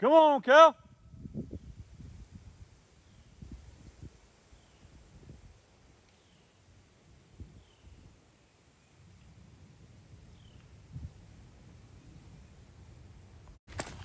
Come on, Cal.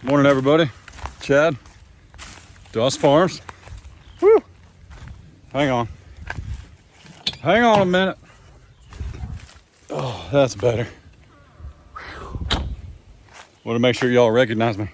Morning, everybody. Chad, Doss Farms. Woo! Hang on. Hang on a minute. Oh, that's better. Want to make sure y'all recognize me.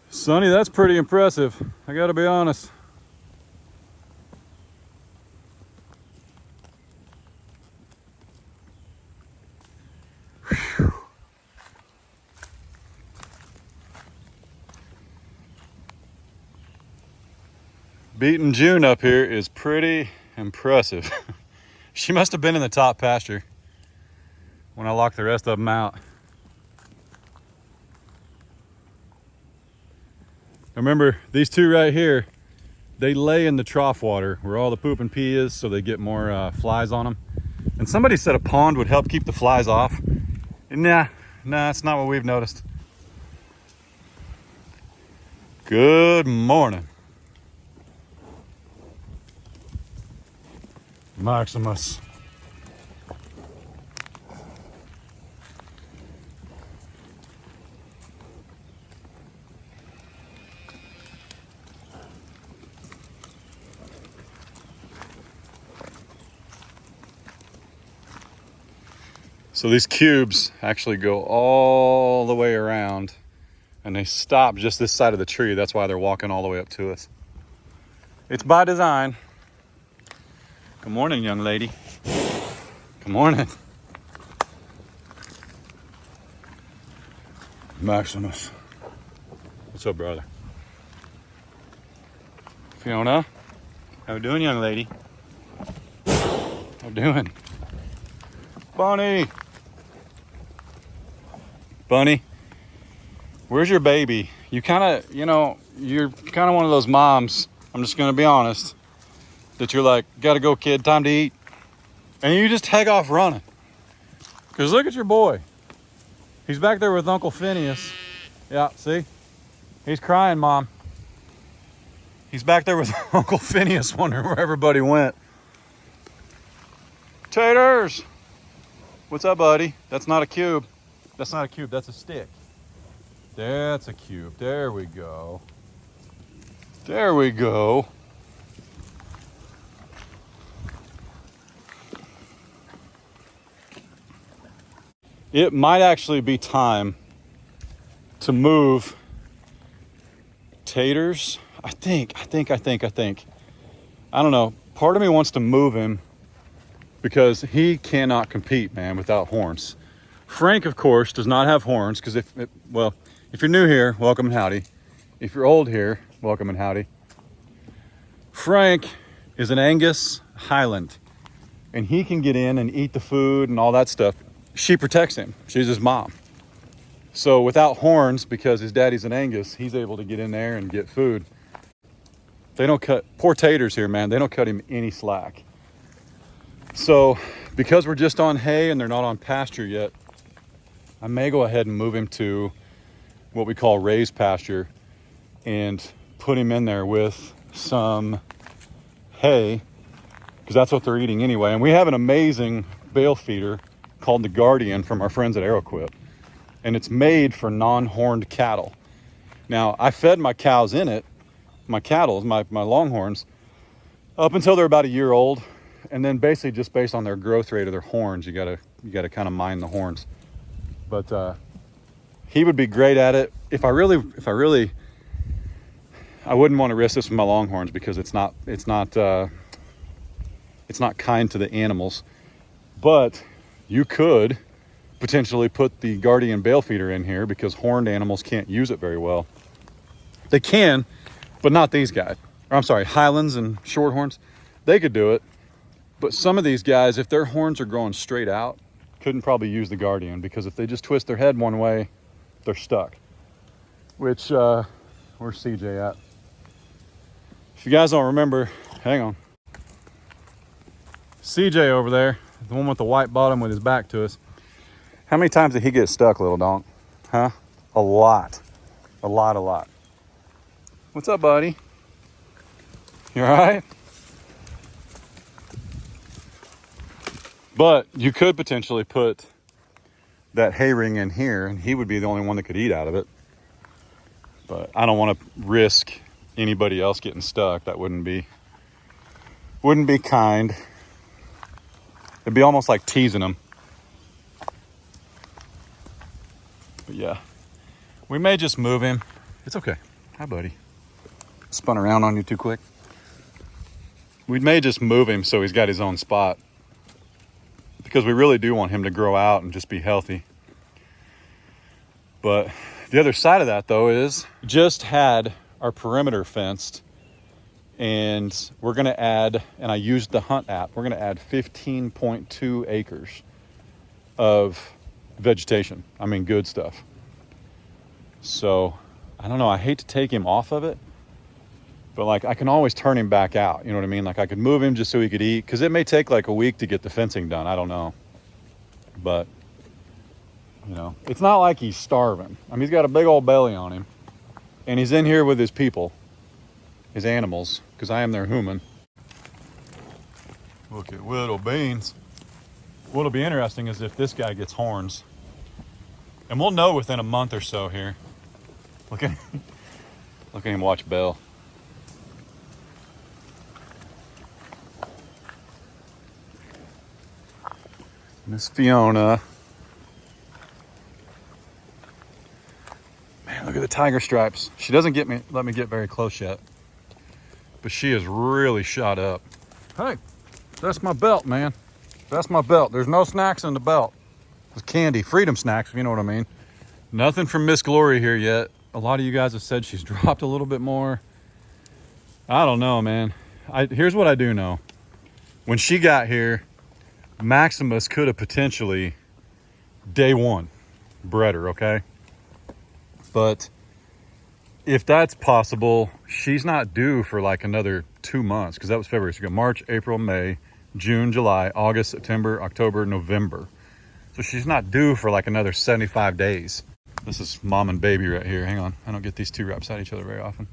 Sonny, that's pretty impressive. I gotta be honest. Whew. Beating June up here is pretty impressive. She must have been in the top pasture when I locked the rest of them out. Remember, these two right here, they lay in the trough water where all the poop and pee is, so they get more flies on them. And somebody said a pond would help keep the flies off. Nah, it's not what we've noticed. Good morning. Maximus. So these cubes actually go all the way around and they stop just this side of the tree. That's why they're walking all the way up to us. It's by design. Good morning, young lady. Good morning. Maximus. What's up, brother? Fiona. How we doing, young lady? How we doing? Bunny. Bunny, where's your baby? You kind of, you're kind of one of those moms, I'm just going to be honest, that you're like, gotta go, kid, time to eat. And you just take off running. Because look at your boy. He's back there with Uncle Phineas. Yeah, see? He's crying, Mom. He's back there with Uncle Phineas wondering where everybody went. Taters! What's up, buddy? That's not a cube. That's not a cube, that's a stick. That's a cube. There we go. There we go. It might actually be time to move Taters. I think. I don't know. Part of me wants to move him because he cannot compete, man, without horns. Frank, of course, does not have horns because if you're new here, welcome and howdy. If you're old here, welcome and howdy. Frank is an Angus Highland, and he can get in and eat the food and all that stuff. She protects him. She's his mom. So without horns, because his daddy's an Angus, he's able to get in there and get food. They don't cut, poor Taters here, man, they don't cut him any slack. So because we're just on hay and they're not on pasture yet, I may go ahead and move him to what we call raised pasture and put him in there with some hay, because that's what they're eating anyway. And we have an amazing bale feeder called the Guardian from our friends at ArrowQuip, and it's made for non-horned cattle. Now, I fed my cows in it, my cattle, my longhorns, up until they're about a year old, and then basically just based on their growth rate of their horns, you gotta kind of mind the horns. But he would be great at it. I wouldn't want to risk this with my longhorns because it's not kind to the animals. But you could potentially put the Guardian bale feeder in here because horned animals can't use it very well. They can, but not these guys. Or I'm sorry, Highlands and Shorthorns, they could do it. But some of these guys, if their horns are growing straight out, couldn't probably use the Guardian, because if they just twist their head one way, they're stuck. Which, where's CJ at? If you guys don't remember, hang on. CJ over there, the one with the white bottom with his back to us. How many times did he get stuck, little donk? Huh? A lot. What's up, buddy? You all right? But you could potentially put that hay ring in here, and he would be the only one that could eat out of it. But I don't want to risk anybody else getting stuck. That wouldn't be kind. It'd be almost like teasing them. But yeah, we may just move him. It's okay. Hi, buddy. Spun around on you too quick. We may just move him so he's got his own spot, because we really do want him to grow out and just be healthy. But the other side of that, though, is just had our perimeter fenced, and we're going to add, and I used the Hunt app, we're going to add 15.2 acres of vegetation. I mean, good stuff. So, I don't know. I hate to take him off of it, but like I can always turn him back out. You know what I mean? Like I could move him just so he could eat, because it may take like a week to get the fencing done. I don't know. But, you know, it's not like he's starving. I mean, he's got a big old belly on him, and he's in here with his people, his animals, because I am their human. Look at little beans. What'll be interesting is if this guy gets horns. And we'll know within a month or so here. Look at him watch Belle. Miss Fiona. Man, look at the tiger stripes. She doesn't let me get very close yet, but she is really shot up. Hey, that's my belt, man. That's my belt. There's no snacks in the belt. It's candy, freedom snacks, if you know what I mean. Nothing from Miss Glory here yet. A lot of you guys have said she's dropped a little bit more. I don't know, man. Here's what I do know. When she got here, Maximus could have potentially day one bred her, okay? But if that's possible, she's not due for like another 2 months, because that was February. So you got March, April, May, June, July, August, September, October, November. So she's not due for like another 75 days. This is mom and baby right here. Hang on. I don't get these two right beside each other very often.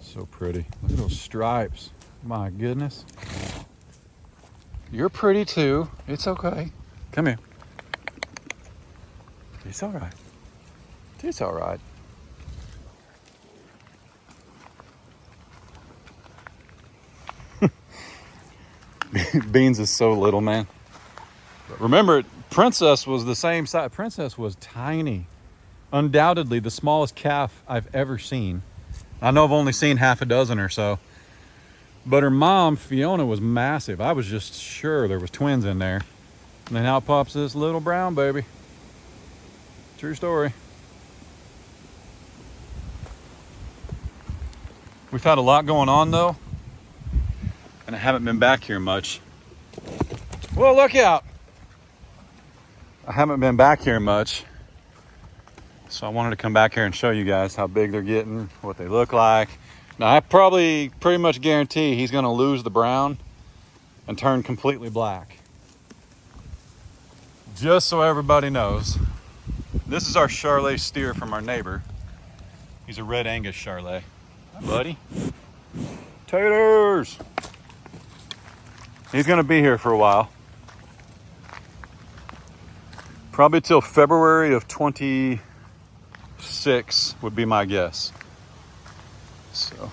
So pretty. Look at those stripes. My goodness. You're pretty too. It's okay. Come here. It's all right. It's all right. Beans is so little, man. But remember, Princess was the same size. Princess was tiny. Undoubtedly the smallest calf I've ever seen. I know I've only seen half a dozen or so. But her mom, Fiona, was massive. I was just sure there was twins in there. And then out pops this little brown baby. True story. We've had a lot going on though, and I haven't been back here much. Well, look out. I haven't been back here much. So I wanted to come back here and show you guys how big they're getting, what they look like. Now I probably pretty much guarantee he's gonna lose the brown and turn completely black. Just so everybody knows, this is our Charolais steer from our neighbor. He's a red Angus Charolais. Hi, buddy. Taters! He's gonna be here for a while. Probably till February of 26 would be my guess. So,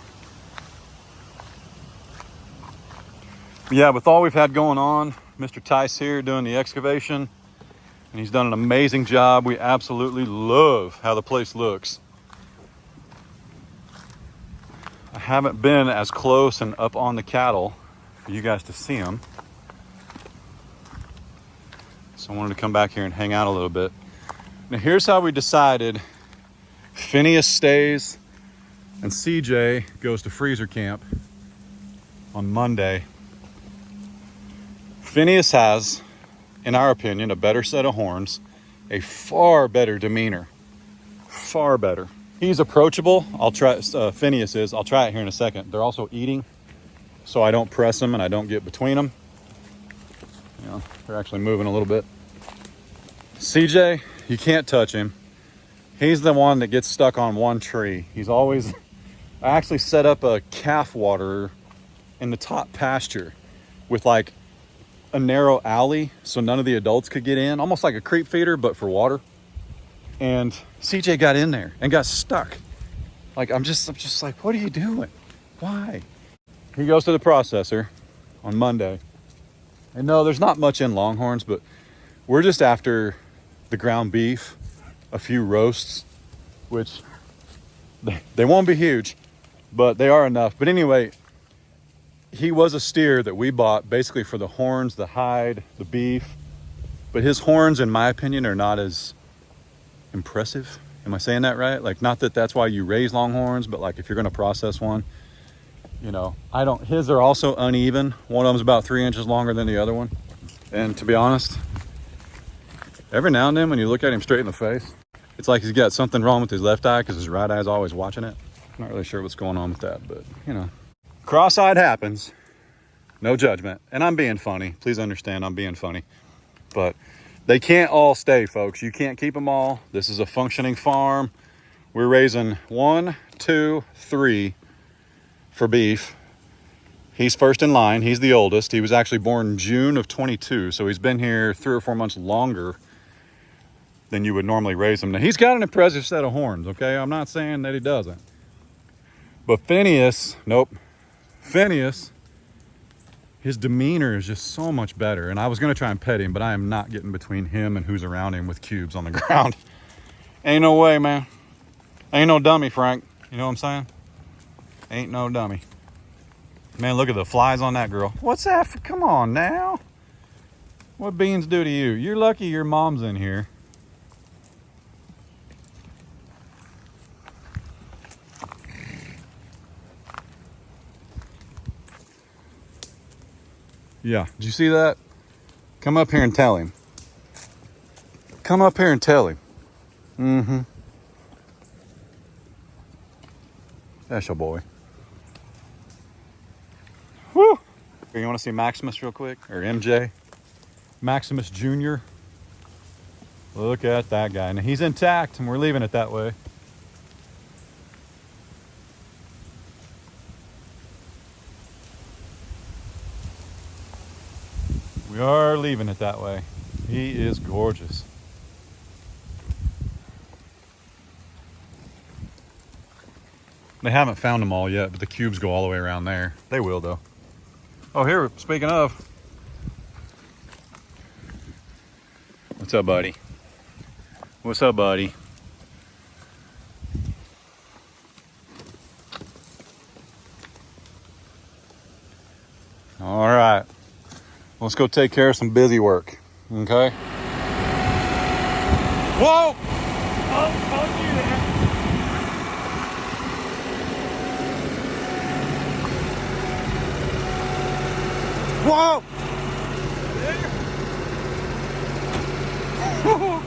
yeah, with all we've had going on, Mr. Tice here doing the excavation, and he's done an amazing job. We absolutely love how the place looks. I haven't been as close and up on the cattle for you guys to see them. So I wanted to come back here and hang out a little bit. Now here's how we decided. Phineas stays and CJ goes to freezer camp on Monday. Phineas has, in our opinion, a better set of horns, a far better demeanor, far better. He's approachable. I'll try, Phineas is. I'll try it here in a second. They're also eating, so I don't press them and I don't get between them. You know, they're actually moving a little bit. CJ, you can't touch him. He's the one that gets stuck on one tree. He's always, I actually set up a calf waterer in the top pasture with like a narrow alley so none of the adults could get in, almost like a creep feeder, but for water. And CJ got in there and got stuck. Like, I'm just like, what are you doing? Why? He goes to the processor on Monday. And no, there's not much in Longhorns, but we're just after the ground beef, a few roasts, which they won't be huge, but they are enough. But anyway, he was a steer that we bought basically for the horns, the hide, the beef. But his horns, in my opinion, are not as impressive. Am I saying that right? Like, not that that's why you raise Longhorns, but like if you're going to process one, you know, his are also uneven. One of them's about 3 inches longer than the other one. And to be honest, every now and then when you look at him straight in the face, it's like he's got something wrong with his left eye because his right eye is always watching it. I'm not really sure what's going on with that, but you know, cross-eyed happens. No judgment. And I'm being funny. Please understand I'm being funny. But they can't all stay, folks. You can't keep them all. This is a functioning farm. We're raising 1, 2, 3 for beef. He's first in line. He's the oldest. He was actually born June of 22, so he's been here 3 or 4 months longer than you would normally raise him. Now, he's got an impressive set of horns, okay? I'm not saying that he doesn't. But Phineas, nope. Phineas, his demeanor is just so much better. And I was going to try and pet him, but I am not getting between him and who's around him with cubes on the ground. Ain't no way, man. Ain't no dummy, Frank. You know what I'm saying? Ain't no dummy. Man, look at the flies on that girl. What's that? Come on now. What beans do to you? You're lucky your mom's in here. Yeah, did you see that? Come up here and tell him. Come up here and tell him. Mm-hmm. That's your boy. Woo! Here, you want to see Maximus real quick? Or MJ? Maximus Jr. Look at that guy. Now, he's intact, and we're leaving it that way. We are leaving it that way. He is gorgeous. They haven't found them all yet, but the cubes go all the way around there. They will, though. Oh, here, speaking of. What's up, buddy? What's up, buddy? All right. Let's go take care of some busy work, okay? Whoa! I'll do that. Whoa! Whoa!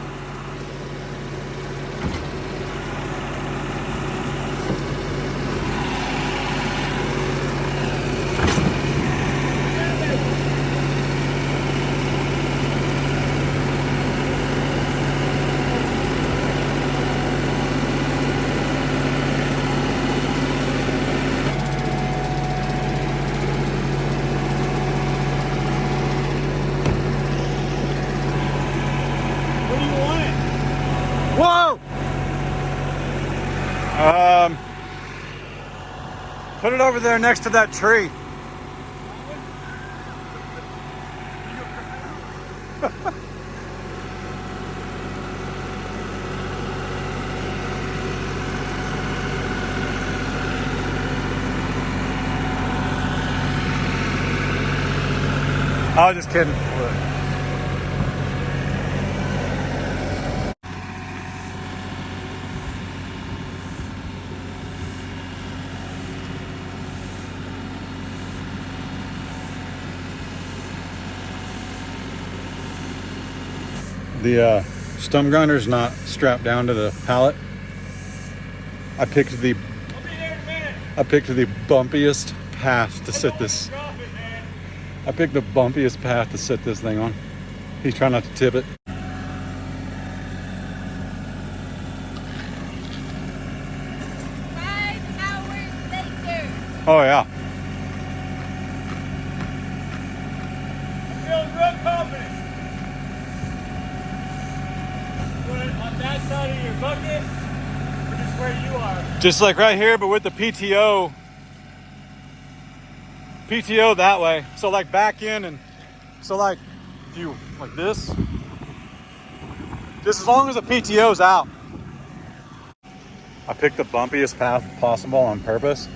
Put it over there next to that tree. I was just kidding. The stump grinder's not strapped down to the pallet. I picked the bumpiest path to sit this. I picked the bumpiest path to sit this thing on. He's trying not to tip it. Oh yeah. I'm feeling real confident. Put it on that side of your bucket, or just where you are. Just like right here, but with the PTO that way. So like back in, and so like if you like this, just as long as the PTO's out. I picked the bumpiest path possible on purpose.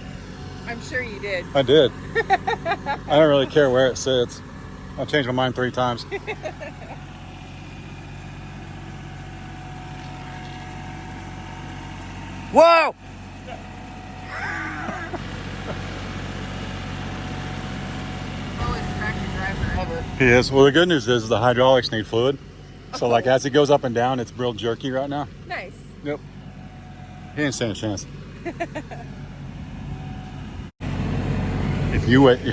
I'm sure you did. I did. I don't really care where it sits. I've changed my mind 3 times. Whoa! Slowest tractor driver ever. He is. Well, the good news is the hydraulics need fluid. So like as it goes up and down, it's real jerky right now. Nice. Yep. He ain't stand a chance. If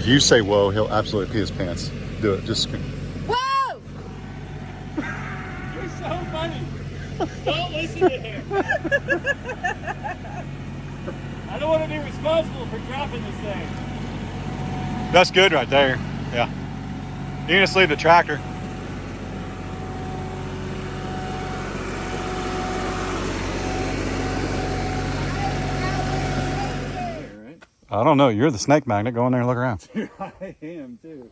you say whoa, he'll absolutely pee his pants. Do it. Just Whoa! You're so funny. Don't listen to him. I don't want to be responsible for dropping this thing. that's good right there. Yeah. You can just leave the tractor. I don't know. You're the snake magnet. Go in there and look around. I am too.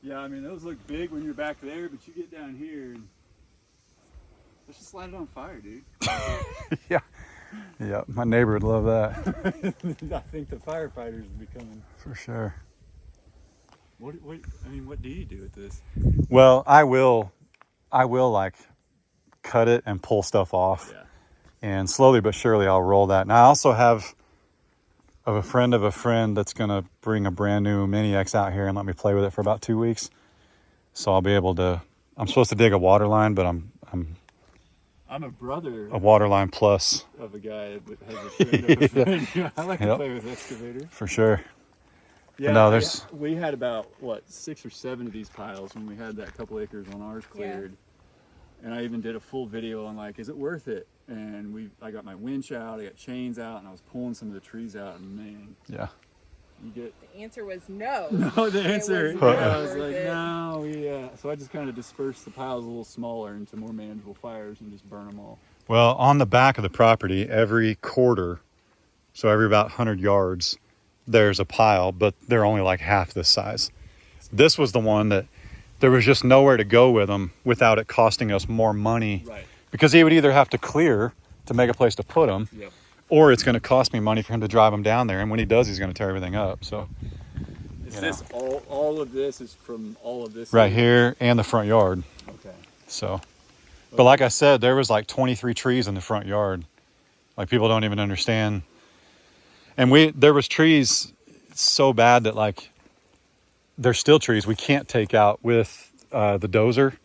Yeah, I mean those look big when you're back there, but you get down here and let's just light it on fire, dude. Yeah. Yeah. My neighbor would love that. I think the firefighters will be coming. For sure. What do you do with this? Well, I will like cut it and pull stuff off. Yeah. And slowly but surely I'll roll that. And I also have a friend that's going to bring a brand new Mini X out here and let me play with it for about 2 weeks. So I'll be able to, I'm supposed to dig a water line, but I'm a brother a water line plus. of a guy that has a friend of a friend. I like to play with excavators. For sure. Yeah, No, we had about 6 or 7 of these piles when we had that couple acres on ours cleared. And I even did a full video on like, is it worth it? And I got my winch out, I got chains out, and I was pulling some of the trees out, and man, Yeah. you get. The answer was no. No, the answer. was Yeah, not I was worth like, it. no, yeah. So I just kind of dispersed the piles a little smaller into more manageable fires and just burn them all. Well, on the back of the property, every quarter, so every about 100 yards, there's a pile, but they're only like half this size. This was the one that there was just nowhere to go with them without it costing us more money. Right. Because he would either have to clear to make a place to put them, Yep. or it's going to cost me money for him to drive them down there. And when he does, he's going to tear everything up. So Is this all of this is from all of this? right here and the front yard. Okay. So, but like I said, there was like 23 trees in the front yard. Like people don't even understand. And there was trees so bad that like, there's still trees we can't take out with the dozer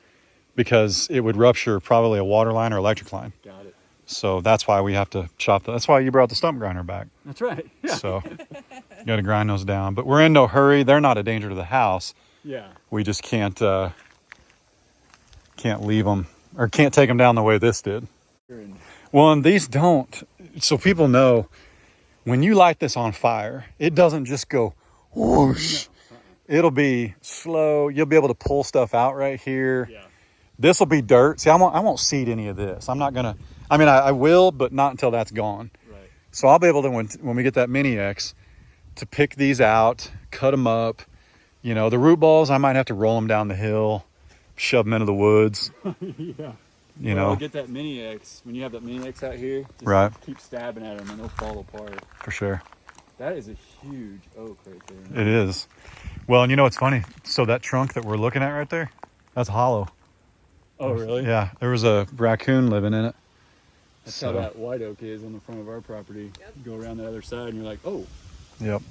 because it would rupture probably a water line or electric line. Got it. So that's why we have to chop that's why you brought the stump grinder back. That's right. Yeah. So you got to grind those down, but we're in no hurry. They're not a danger to the house. Yeah. We just can't leave them or can't take them down the way this did. Well, and these don't. So people know when you light this on fire, it doesn't just go whoosh. It'll be slow. You'll be able to pull stuff out right here. Yeah. This will be dirt. See, I won't seed any of this. I'm not gonna. I mean, I will, but not until that's gone. Right. So I'll be able to when we get that Mini X to pick these out, cut them up. You know, the root balls, I might have to roll them down the hill, shove them into the woods. Yeah. You know, Get that Mini X. When you have that Mini X out here, just right? keep stabbing at them and they'll fall apart. For sure. That is a huge oak right there. It is. Well, and you know what's funny? So that trunk that we're looking at right there, that's hollow. Oh, really? Yeah, there was a raccoon living in it. That's how that white oak is on the front of our property. Yep. You go around the other side and you're like, oh, Yep.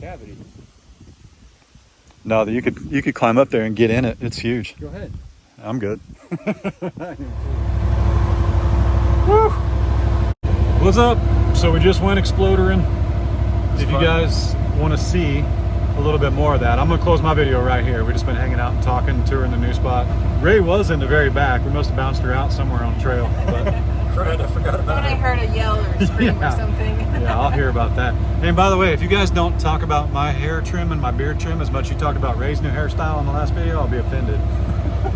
cavity. No, you could climb up there and get in it. It's huge. Go ahead. I'm good. Woo! What's up? So we just went explodering. If you guys want to see a little bit more of that, I'm gonna close my video right here. We've just been hanging out and talking, touring the new spot. Ray was in the very back. We must have bounced her out somewhere on the trail, but crud, I forgot about When I it. heard a yell or a scream Yeah. or something. Yeah, I'll hear about that. And by the way, if you guys don't talk about my hair trim and my beard trim as much as you talked about Ray's new hairstyle in the last video, I'll be offended.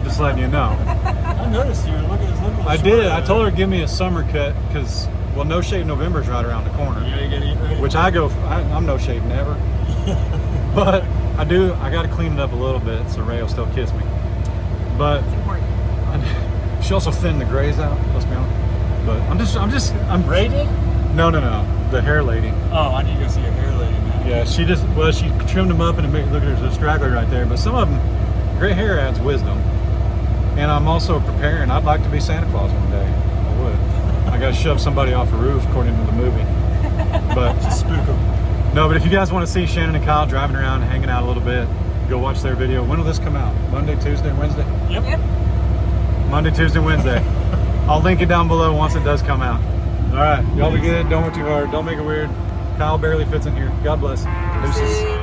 Just letting you know. I noticed you were looking at this I did. I told her to give me a summer cut because, well, No Shave November's right around the corner. Yeah, you gotta eat ready. Which I'm no shave never. But I got to clean it up a little bit so Ray will still kiss me. But It's important. she also thinned the grays out, let's be honest. But I'm Ray did? No, the hair lady. Oh, I need to go see a hair lady now. Yeah, she trimmed them up and look, there's a straggler right there. But some of them, gray hair adds wisdom. And I'm also preparing. I'd like to be Santa Claus one day. I would. I got to shove somebody off a roof according to the movie. But Just spook them. no, but if you guys want to see Shannon and Kyle driving around and hanging out a little bit, go watch their video. When will this come out? Monday, Tuesday, Wednesday? Yep. Monday, Tuesday, Wednesday. I'll link it down below once it does come out. All right, y'all be good. Don't work too hard. Don't make it weird. Kyle barely fits in here. God bless. Deuces.